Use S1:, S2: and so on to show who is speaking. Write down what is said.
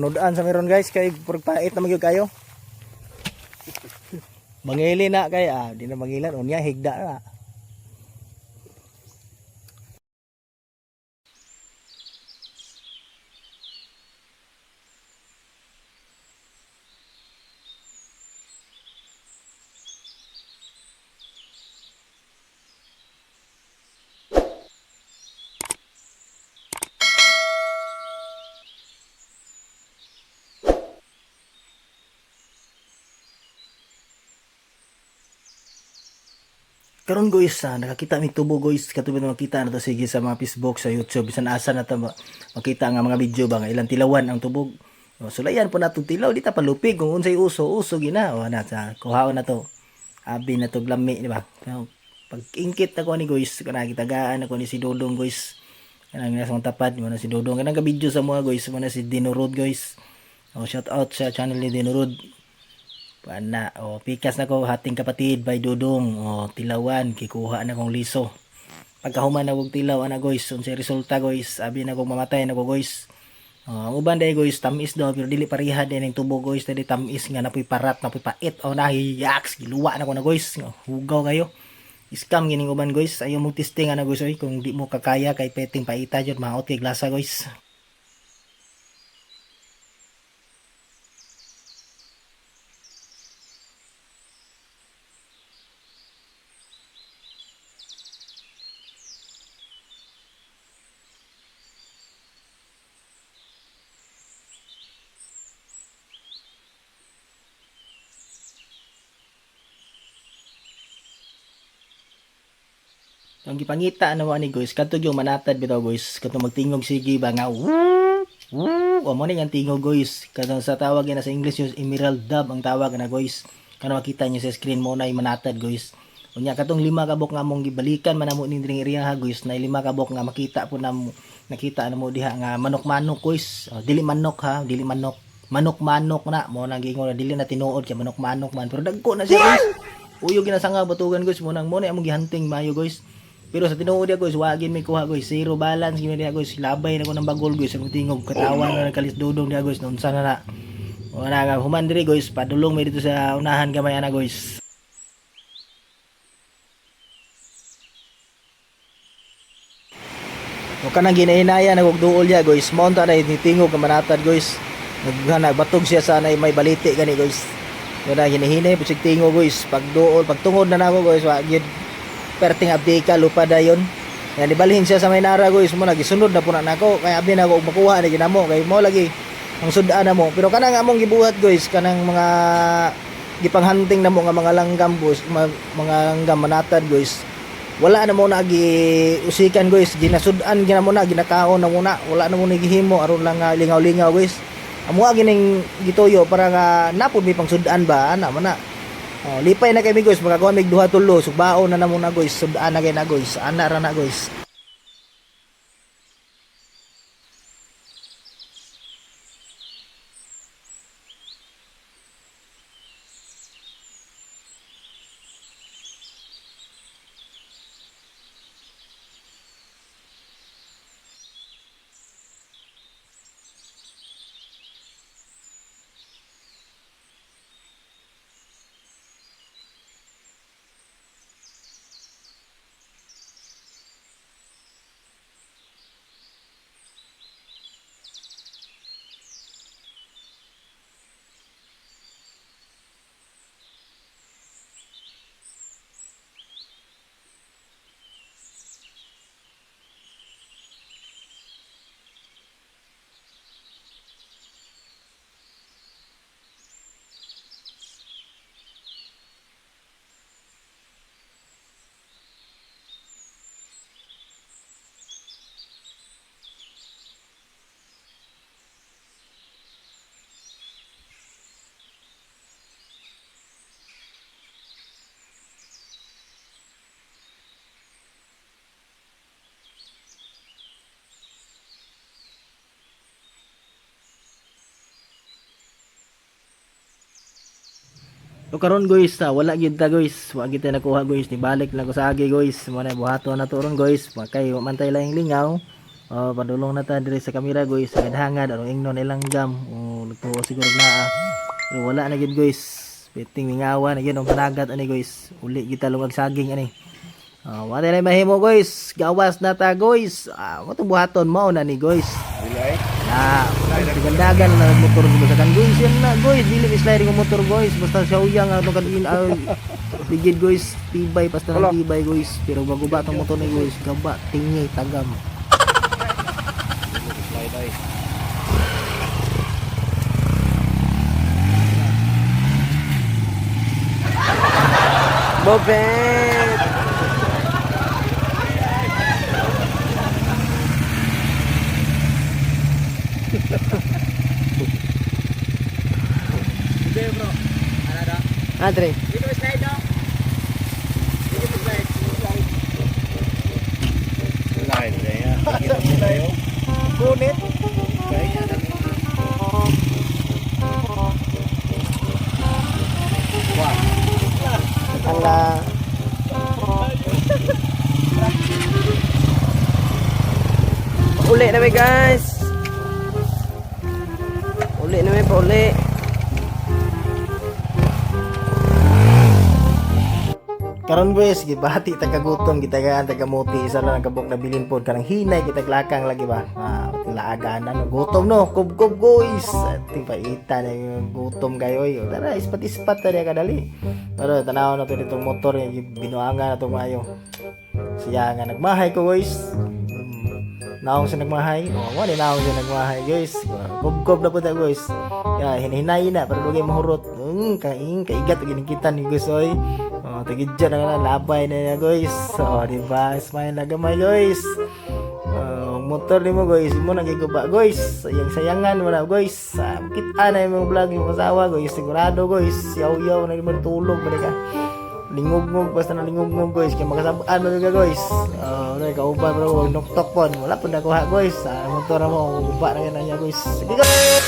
S1: Unodaan sa meron guys kay pagpait na magyud kayo. Mangili na kay di na mangilan unya higda na. Karon guys, nakakita mi tubo guys, katubad na makita na to sige sa mga Facebook, sa YouTube, bisan asa na to makita nga mga video ba nga ilang tilawan ang tubog. Sulayan po natong tilaw, di ta palupig kung unsay uso gina. Na sa kuhaon na to. Abi na to glami, di ba? Pag ingkit ako ni guys, kana gitagaan ako ni si Dodong guys. Kanang nasa tapat mo na si Dodong. Kanang ka video sa mga guys, mo na si Dinurod guys. Shout out sa channel ni Dinurod. Pana, pikas na ko hating kapatid by Dudong. Tilawan, kikuha na kong liso. Pagkahuman na kong tilaw, guys, unsay resulta guys, abi na kong mamatay na ko guys. Ang uban day guys, tamis daw, pero dili pareha din ang tubo guys, dili tamis nga napoy parat, napoy pait, nahiyaks, giluwa na ko na guys, hugaw kayo. Scam gining uban guys, ayaw mong testing guys, kung di mo kakaya kay peting paita dyan, maot kay glasa guys. Ang gipangita mo ani guys, kadto yung manatad bitaw guys, kadto magtingog sige ba nga mo ni ang tingog guys, kadto sa tawag na sa English yung emerald dove ang tawag na guys. Kano makita niyo sa screen mo na manatad guys. Unya katong 5 kabok nga mong gibalikan man namo ning area ha guys, na 5 kabok nga makita po na nakita na mo diha nga manok-manok guys. Dili manok ha, dili manok. Manok-manok na mo nang gingon na dili na tinuod kay manok-manok man, pero dagko na siya guys. Uyog ginasanga batugan guys, mo nang among gihunting mayo guys. Pero sa tinuod dia guys, wagin may kuha guys, zero balance gina dia guys, labay na ko ng bagol guys, ang tingog katawan na nagkalis dudong dia guys, nun sana na. Wala nga human diri guys, padulong may dito sa unahan gamay ana guys. O kanang ginahinaya nagugduol dia guys, monta na tingog ka manatad guys. Nagbatog siya sa may baliti gani guys. Wala ginahinay pusig tingog guys, pagduol, pagtungod na nako guys, wagid perting abdi ka lupa dayon. Yan ibalhin siya sa Maynara guys, mo nagisunod na po na nako, kaya abdi na ako makuha na ginamo kay mo lagi ang sudan na mo. Pero kanang among gibuhat guys, kanang mga gipanghunting na mo nga mga langgam guys, mga langgam manatad guys. Wala na mo na usikan guys, ginasudan gina mo na, ginakaon na muna, wala na mo na gihimo aron lang lingaw-lingaw guys. Amo gining gituyo para nga napod mi pang sudan ba ana man na. Lipay na kami guys, magagawa mig duha tulo, subaon na namo na guys, sudan na kay na guys, ana ra na guys. So karon guys, wala gyud ta guys, wa gyud ta nakuha guys, nibalik lang ko sa agi guys, mo na buhaton na turon guys, kay mantay lang lingaw. Oh, padulong na ta diri sa kamera guys, sa hangad anong ingnon ilang jam. Oh, nagtuo siguro na. Pero wala na gid guys. Piting mingawa na gyud ang panagat ani guys. Uli kita lungag saging ani. Wala na mahimo guys. Gawas na ta guys. Mo tong buhaton mao na ni guys.
S2: Bilay.
S1: Na, gandagan na motor mo sa kan guys yan na guys. Dili mi sliding ang motor guys. Basta siya uyang ano kan in bigid guys. Tibay basta na tibay guys. Pero bago ba tong motor ni guys, gaba tingay tagam.
S2: Slide ay.
S3: Bobet!
S2: Sige bro. Ana da.
S3: Andre.
S2: Dito slide daw. Dito slide. Slide ya. Kunit. Kaya na.
S3: Ala. Uli na may guys. Uli na may pauli.
S1: Karon guys, gibati ta kagutom kita gaan ta kamuti isa lang kabok na bilin pod kanang hinay kita lakang lagi ba. Tilaagan na gutom no, kub guys. Ting paita na yung gutom gayoy. Tara ispat-ispat ta dia kadali. Pero tanaw na to ditong motor yung binuanga na to maayo. Siya nga nagmahay ko guys. Naong siya nagmahay. Wala naong siya nagmahay guys. Kub na po ta guys. Ya hinay na para dugay mahurot. Kaigat gining kita ni guys oy. Tagidya na labay na niya guys. Diba? Smile na gamay guys. Motor ni mo guys. Mo nagiguba guys. Sayang-sayangan mo na guys. Kita na yung vlog yung masawa guys. Sigurado guys. Yaw-yaw na yung tulog. Balik ka. Lingog-ngog. Basta na lingog-ngog guys. Kaya makasabaan mo ka guys. Kauban bro. Noktok po. Wala po nakuha guys. Motor mo. Guba na yan niya guys. Sige guys.